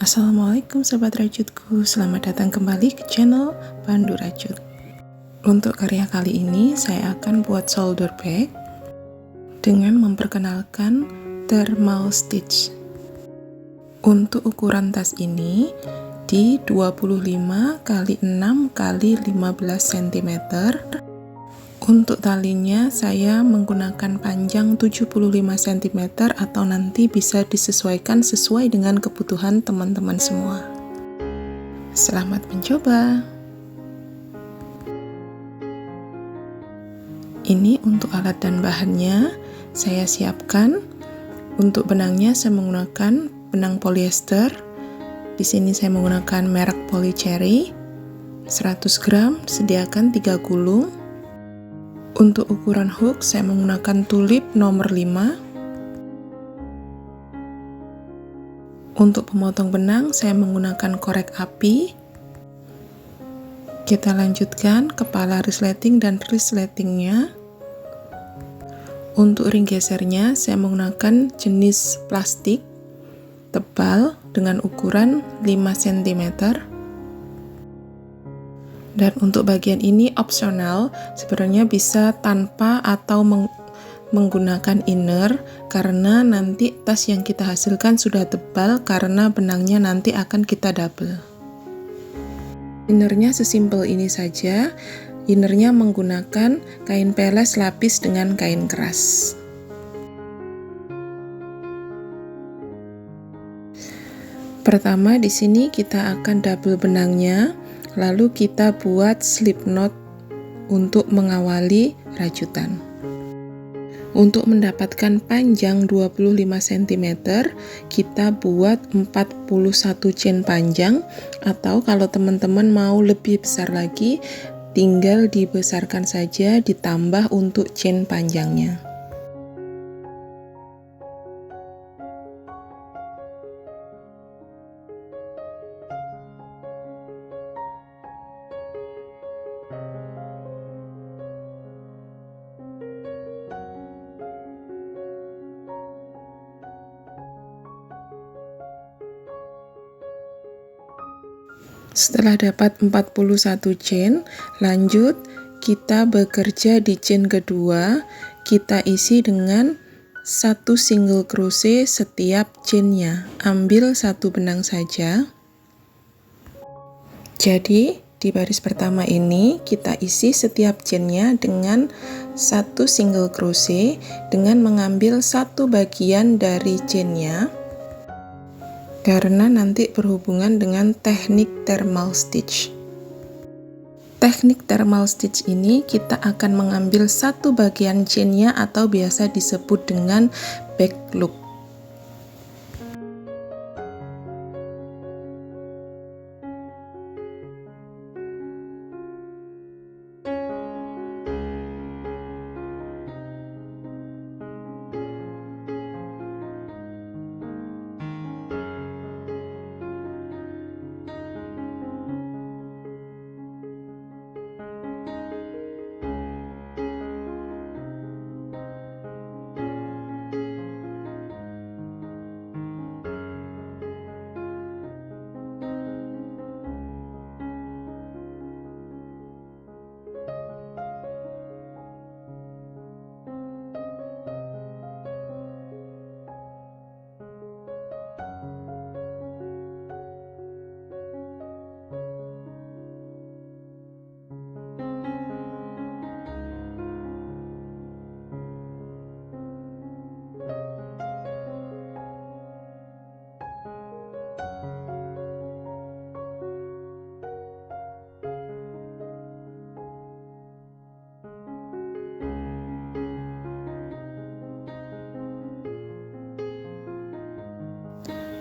Assalamualaikum Sobat Rajutku, selamat datang kembali ke channel Pandu Rajut. Untuk karya kali ini saya akan buat shoulder bag dengan memperkenalkan thermal stitch. Untuk ukuran tas ini di 25 x 6 x 15 cm. Untuk talinya saya menggunakan panjang 75 cm atau nanti bisa disesuaikan sesuai dengan kebutuhan teman-teman semua. Selamat mencoba. Ini untuk alat dan bahannya saya siapkan. Untuk benangnya saya menggunakan benang polyester. Di sini saya menggunakan merek Polycherry. 100 gram, sediakan 3 gulung. Untuk ukuran hook saya menggunakan tulip nomor 5. Untuk pemotong benang saya menggunakan korek api. Kita lanjutkan kepala resleting dan resletingnya. Untuk ring gesernya saya menggunakan jenis plastik tebal dengan ukuran 5 cm. Dan untuk bagian ini opsional, sebenarnya bisa tanpa atau menggunakan inner, karena nanti tas yang kita hasilkan sudah tebal karena benangnya nanti akan kita double. Innernya sesimpel ini saja. Innernya menggunakan kain peles lapis dengan kain keras. Pertama di sini kita akan double benangnya. Lalu kita buat slip knot untuk mengawali rajutan. Untuk mendapatkan panjang 25 cm, kita buat 41 chain panjang, atau kalau teman-teman mau lebih besar lagi, tinggal dibesarkan saja ditambah untuk chain panjangnya. Setelah dapat 41 chain, lanjut kita bekerja di chain kedua. Kita isi dengan 1 single crochet setiap chainnya. Ambil 1 benang saja. Jadi di baris pertama ini kita isi setiap chainnya dengan 1 single crochet dengan mengambil 1 bagian dari chainnya, karena nanti berhubungan dengan teknik thermal stitch. Teknik thermal stitch ini kita akan mengambil 1 bagian chainnya atau biasa disebut dengan back loop.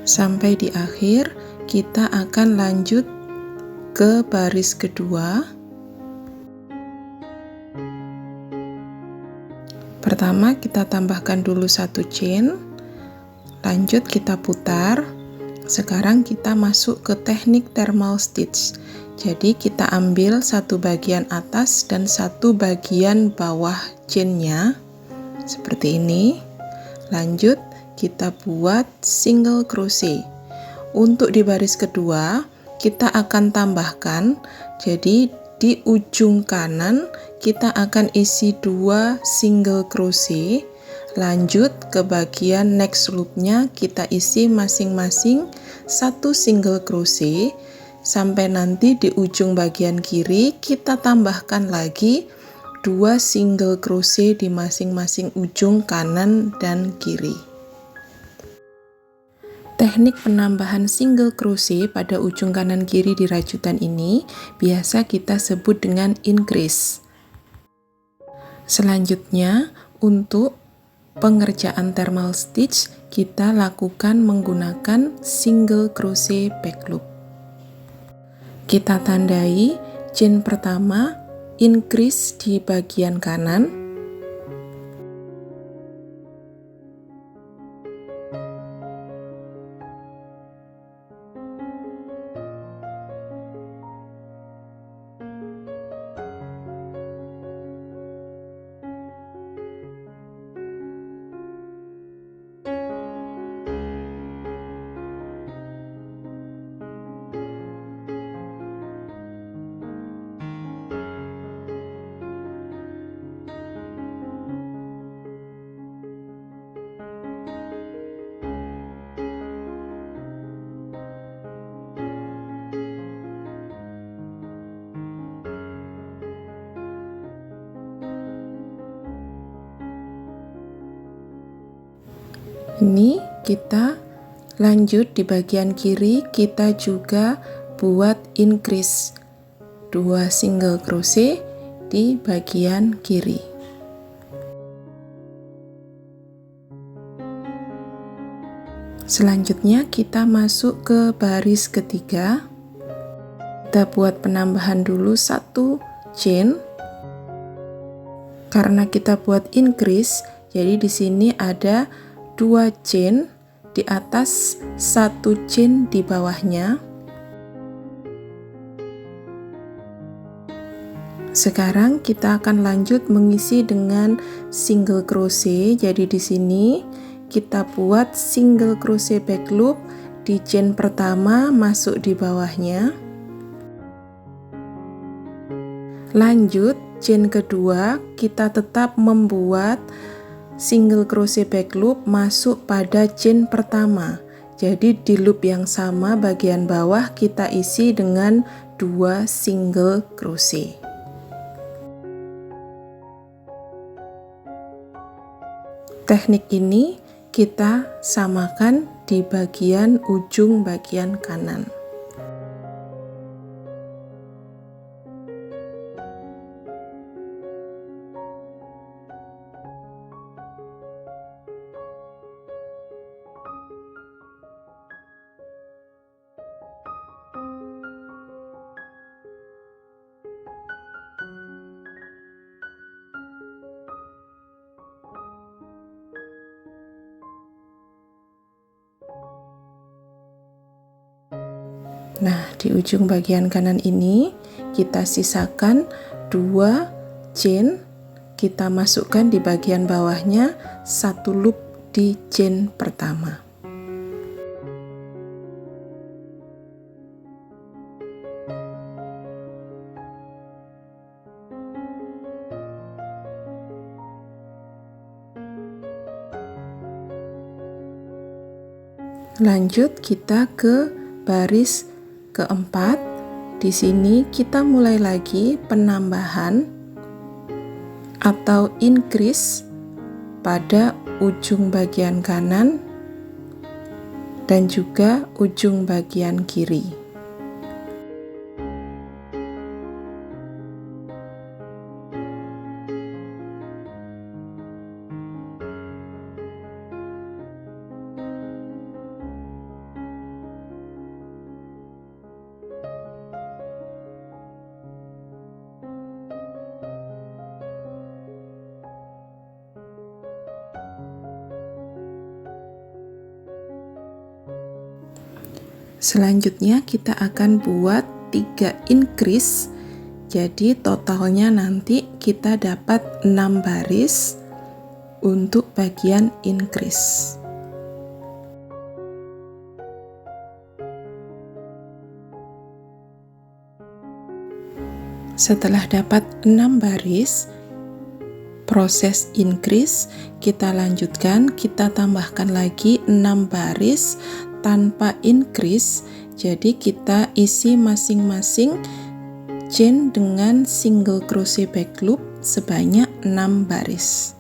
Sampai di akhir, kita akan lanjut ke baris kedua. Pertama kita tambahkan dulu 1 chain, lanjut kita putar. Sekarang kita masuk ke teknik thermal stitch. Jadi kita ambil 1 bagian atas dan 1 bagian bawah chainnya seperti ini. Lanjut kita buat single crochet. Untuk di baris kedua, kita akan tambahkan, jadi di ujung kanan kita akan isi 2 single crochet. Lanjut ke bagian next loopnya, kita isi masing-masing 1 single crochet. Sampai nanti di ujung bagian kiri kita tambahkan lagi 2 single crochet di masing-masing ujung kanan dan kiri. Teknik penambahan single crochet pada ujung kanan kiri di rajutan ini biasa kita sebut dengan increase. Selanjutnya, untuk pengerjaan thermal stitch kita lakukan menggunakan single crochet back loop. Kita tandai chain pertama increase di bagian kanan. Ini kita lanjut di bagian kiri, kita juga buat increase 2 single crochet di bagian kiri. Selanjutnya kita masuk ke baris ketiga. Kita buat penambahan dulu 1 chain. Karena kita buat increase, jadi di sini ada 2 chain di atas, 1 chain di bawahnya. Sekarang kita akan lanjut mengisi dengan single crochet. Jadi di sini kita buat single crochet back loop di chain pertama, masuk di bawahnya. Lanjut chain kedua, kita tetap membuat single crochet back loop masuk pada chain pertama. Jadi di loop yang sama bagian bawah kita isi dengan 2 single crochet. Teknik ini kita samakan di bagian ujung bagian kanan. Nah, di ujung bagian kanan ini kita sisakan 2 chain, kita masukkan di bagian bawahnya 1 loop di chain pertama. Lanjut kita ke baris keempat. Di sini kita mulai lagi penambahan atau increase pada ujung bagian kanan dan juga ujung bagian kiri. Selanjutnya kita akan buat 3 increase. Jadi totalnya nanti kita dapat 6 baris untuk bagian increase. Setelah dapat 6 baris proses increase, kita lanjutkan, kita tambahkan lagi 6 baris tanpa increase. Jadi kita isi masing-masing chain dengan single crochet back loop sebanyak 6 baris.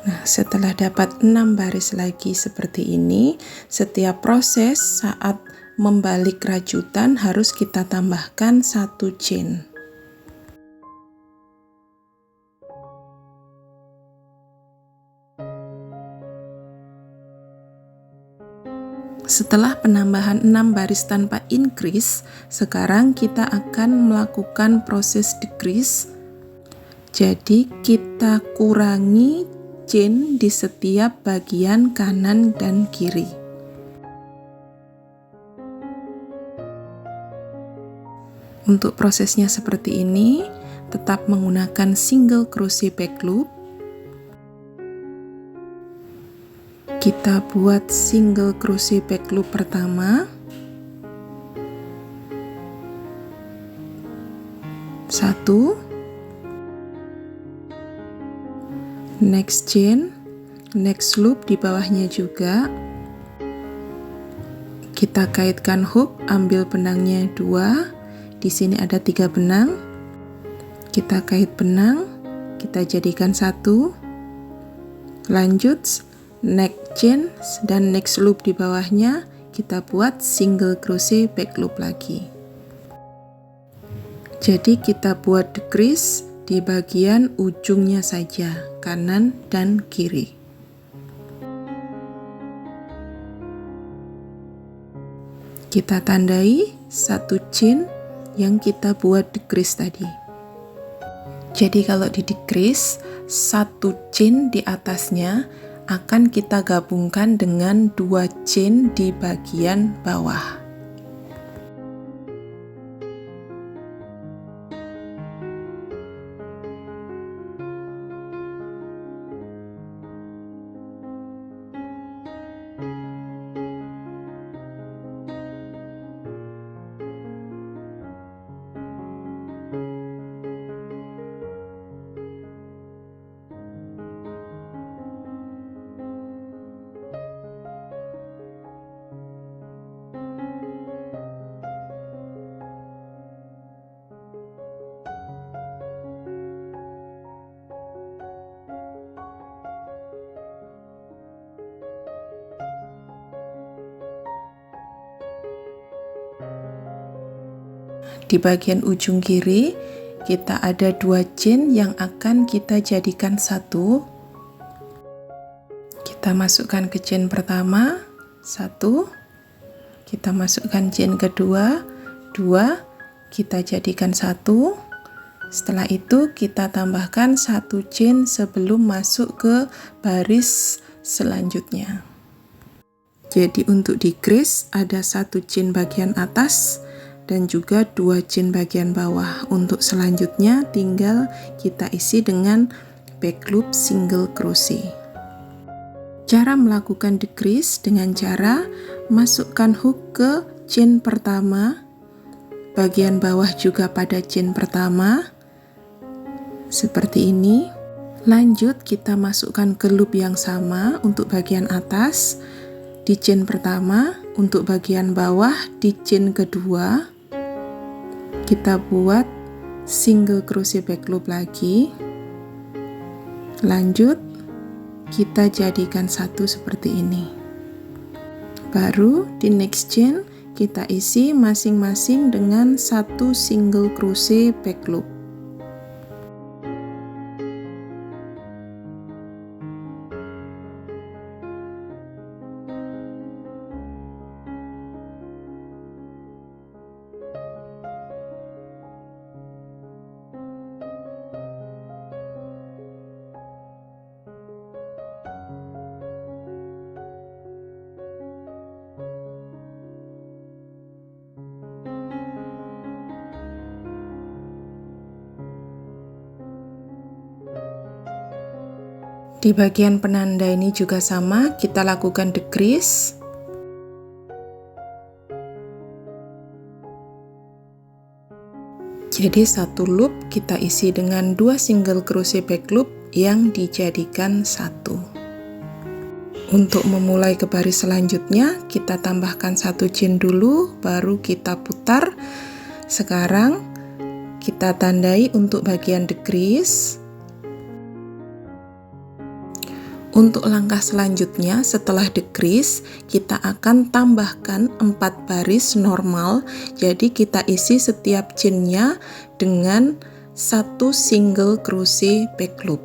Nah, setelah dapat 6 baris lagi seperti ini, setiap proses saat membalik rajutan harus kita tambahkan 1 chain. Setelah penambahan 6 baris tanpa increase, sekarang kita akan melakukan proses decrease. Jadi kita kurangi chain di setiap bagian kanan dan kiri. Untuk prosesnya seperti ini, tetap menggunakan single crochet back loop. Kita buat single crochet back loop pertama, 1, next chain, next loop di bawahnya juga. Kita kaitkan hook, ambil benangnya 2. Di sini ada 3 benang. Kita kait benang, kita jadikan 1. Lanjut next chain dan next loop di bawahnya kita buat single crochet back loop lagi. Jadi kita buat decrease di bagian ujungnya saja, kanan dan kiri. Kita tandai 1 chain yang kita buat decrease tadi. Jadi kalau di decrease, 1 chain di atasnya akan kita gabungkan dengan 2 chain di bagian bawah. Di bagian ujung kiri kita ada 2 chain yang akan kita jadikan 1. Kita masukkan ke chain pertama 1, kita masukkan chain kedua 2, kita jadikan 1. Setelah itu kita tambahkan 1 chain sebelum masuk ke baris selanjutnya. Jadi untuk decrease ada 1 chain bagian atas dan juga 2 chain bagian bawah. Untuk selanjutnya tinggal kita isi dengan back loop single crochet. Cara melakukan decrease dengan cara masukkan hook ke chain pertama, bagian bawah juga pada chain pertama seperti ini. Lanjut kita masukkan ke loop yang sama untuk bagian atas di chain pertama, untuk bagian bawah di chain kedua kita buat single crochet back loop lagi. Lanjut kita jadikan 1 seperti ini. Baru di next chain kita isi masing-masing dengan 1 single crochet back loop. Di bagian penanda ini juga sama, kita lakukan decrease. Jadi satu loop kita isi dengan 2 single crochet back loop yang dijadikan satu. Untuk memulai ke baris selanjutnya, kita tambahkan 1 chain dulu, baru kita putar. Sekarang kita tandai untuk bagian decrease. Untuk langkah selanjutnya, setelah decrease, kita akan tambahkan 4 baris normal. Jadi kita isi setiap chainnya dengan 1 single crochet back loop.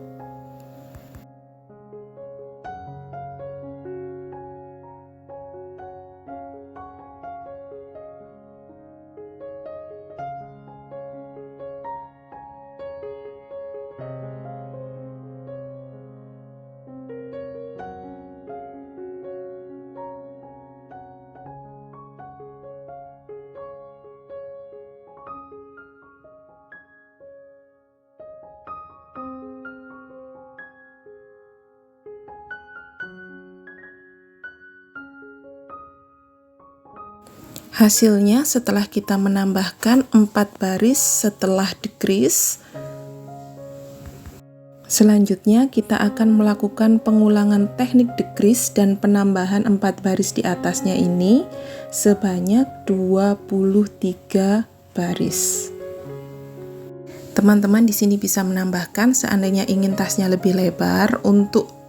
Hasilnya setelah kita menambahkan 4 baris setelah decrease, selanjutnya kita akan melakukan pengulangan teknik decrease dan penambahan 4 baris di atasnya ini sebanyak 23 baris. Teman-teman di sini bisa menambahkan seandainya ingin tasnya lebih lebar, untuk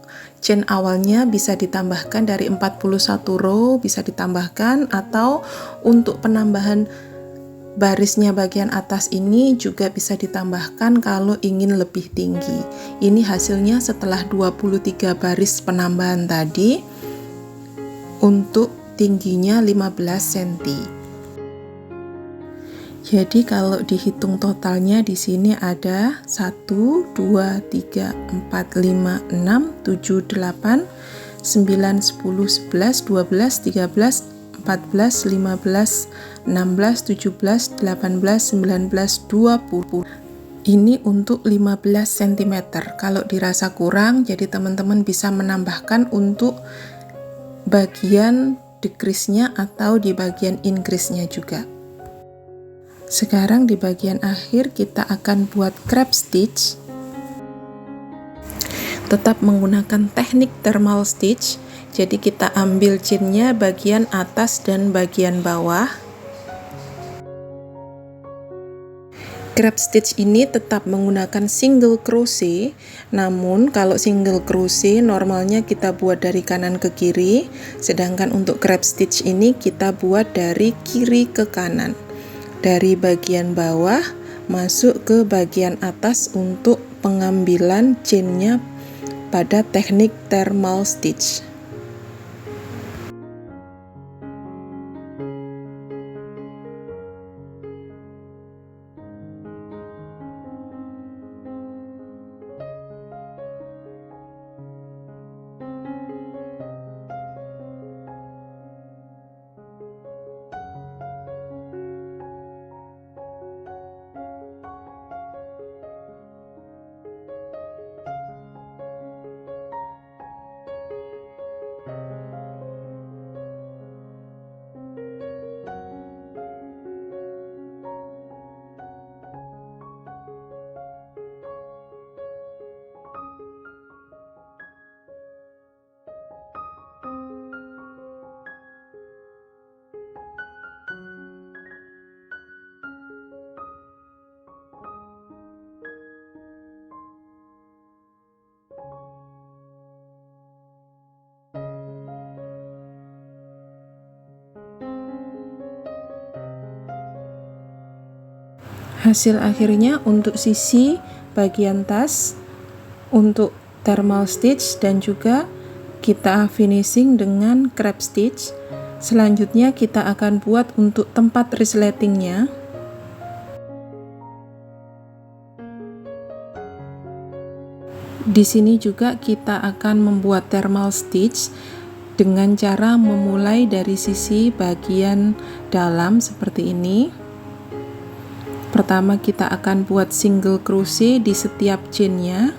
chain awalnya bisa ditambahkan dari 41 row, bisa ditambahkan, atau untuk penambahan barisnya bagian atas ini juga bisa ditambahkan kalau ingin lebih tinggi. Ini hasilnya setelah 23 baris penambahan tadi untuk tingginya 15 cm. Jadi kalau dihitung totalnya di sini ada 1, 2, 3, 4, 5, 6, 7, 8, 9, 10, 11, 12, 13, 14, 15, 16, 17, 18, 19, 20. Ini untuk 15 cm. Kalau dirasa kurang, jadi teman-teman bisa menambahkan untuk bagian decrease-nya atau di bagian increase-nya juga. Sekarang di bagian akhir kita akan buat crepe stitch. Tetap menggunakan teknik thermal stitch. Jadi kita ambil chainnya bagian atas dan bagian bawah. Crepe stitch ini tetap menggunakan single crochet, namun kalau single crochet normalnya kita buat dari kanan ke kiri, sedangkan untuk crepe stitch ini kita buat dari kiri ke kanan. Dari bagian bawah masuk ke bagian atas untuk pengambilan chainnya pada teknik thermal stitch. Hasil akhirnya untuk sisi bagian tas untuk thermal stitch dan juga kita finishing dengan crepe stitch. Selanjutnya kita akan buat untuk tempat resletingnya. Di sini juga kita akan membuat thermal stitch dengan cara memulai dari sisi bagian dalam seperti ini. Pertama kita akan buat single crochet di setiap chainnya.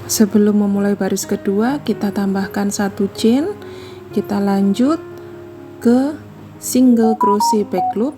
Sebelum memulai baris kedua, kita tambahkan 1 chain, kita lanjut ke single crochet back loop.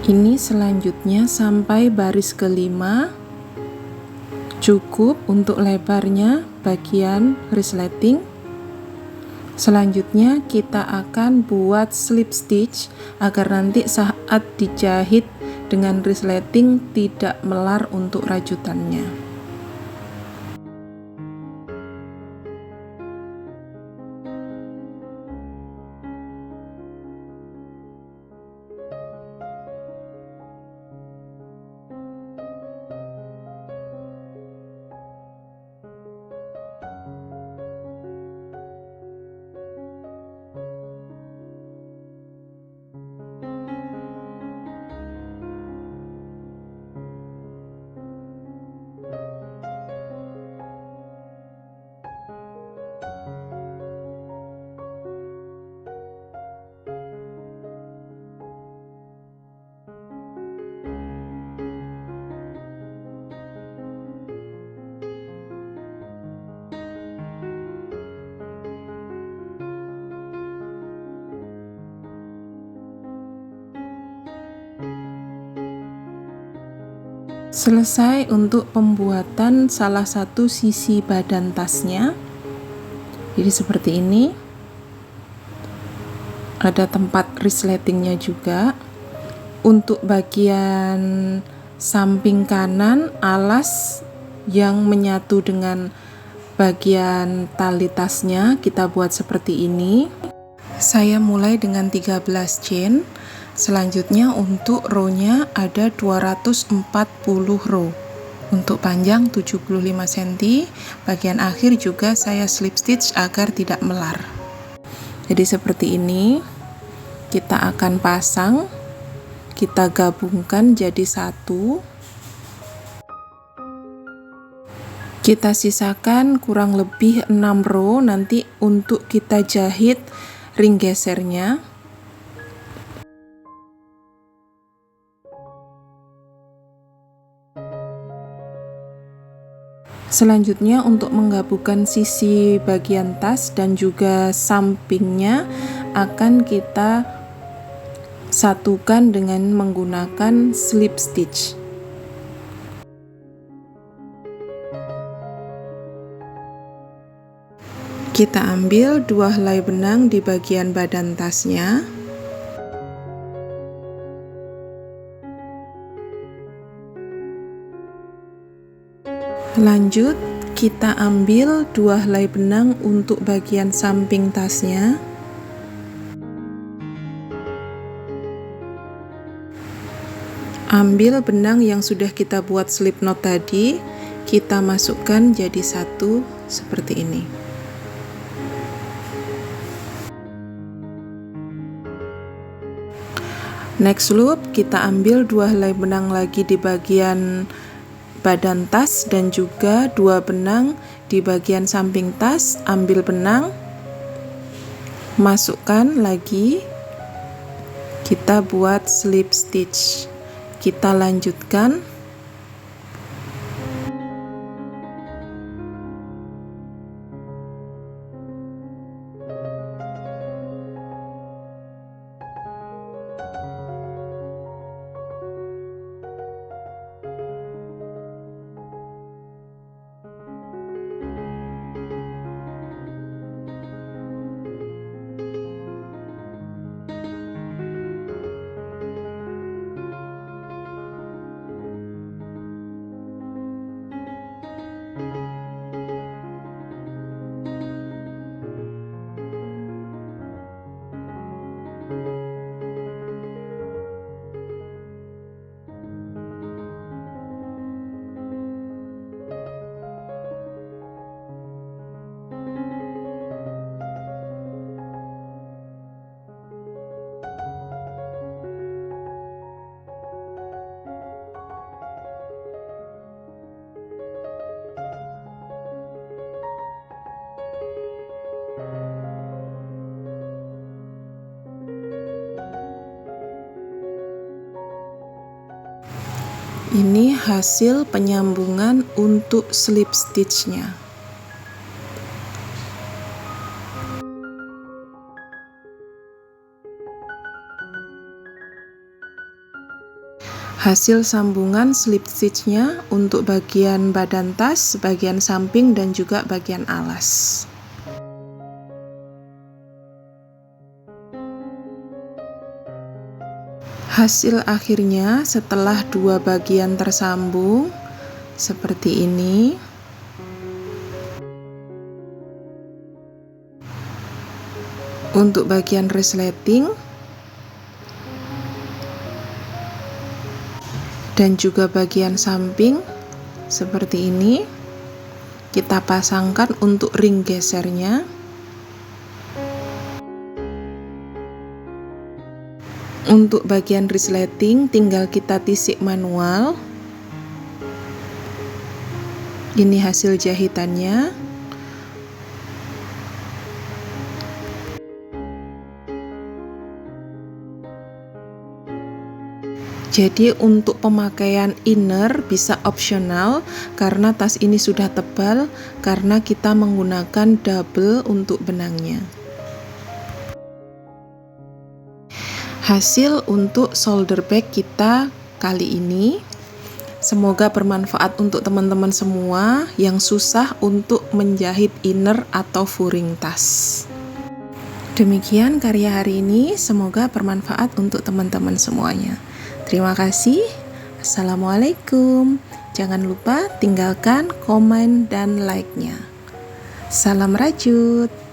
Ini selanjutnya sampai baris kelima, cukup untuk lebarnya bagian resleting. Selanjutnya kita akan buat slip stitch agar nanti saat dijahit dengan resleting tidak melar untuk rajutannya. Selesai untuk pembuatan salah satu sisi badan tasnya. Jadi seperti ini. Ada tempat resletingnya juga. Untuk bagian samping kanan, alas yang menyatu dengan bagian tali tasnya kita buat seperti ini. Saya mulai dengan 13 chain. Selanjutnya untuk row-nya ada 240 row. Untuk panjang 75 cm, bagian akhir juga saya slip stitch agar tidak melar. Jadi seperti ini. Kita akan pasang, kita gabungkan jadi satu. Kita sisakan kurang lebih 6 row nanti untuk kita jahit ring gesernya. Selanjutnya untuk menggabungkan sisi bagian tas dan juga sampingnya akan kita satukan dengan menggunakan slip stitch. Kita ambil 2 helai benang di bagian badan tasnya. Lanjut, kita ambil 2 helai benang untuk bagian samping tasnya. Ambil benang yang sudah kita buat slip knot tadi, kita masukkan jadi satu seperti ini. Next loop, kita ambil 2 helai benang lagi di bagian badan tas dan juga 2 benang di bagian samping tas. Ambil benang, masukkan lagi, kita buat slip stitch. Kita lanjutkan. Ini hasil penyambungan untuk slip stitchnya. Hasil sambungan slip stitchnya untuk bagian badan tas, bagian samping, dan juga bagian alas. Hasil akhirnya setelah 2 bagian tersambung seperti ini. Untuk bagian resleting dan juga bagian samping seperti ini, kita pasangkan untuk ring gesernya. Untuk bagian resleting tinggal kita tisik manual. Ini hasil jahitannya. Jadi untuk pemakaian inner bisa opsional karena tas ini sudah tebal, karena kita menggunakan double untuk benangnya. Hasil untuk shoulder bag kita kali ini. Semoga bermanfaat untuk teman-teman semua yang susah untuk menjahit inner atau furing tas. Demikian karya hari ini, semoga bermanfaat untuk teman-teman semuanya. Terima kasih. Assalamualaikum. Jangan lupa tinggalkan komen dan like-nya. Salam rajut.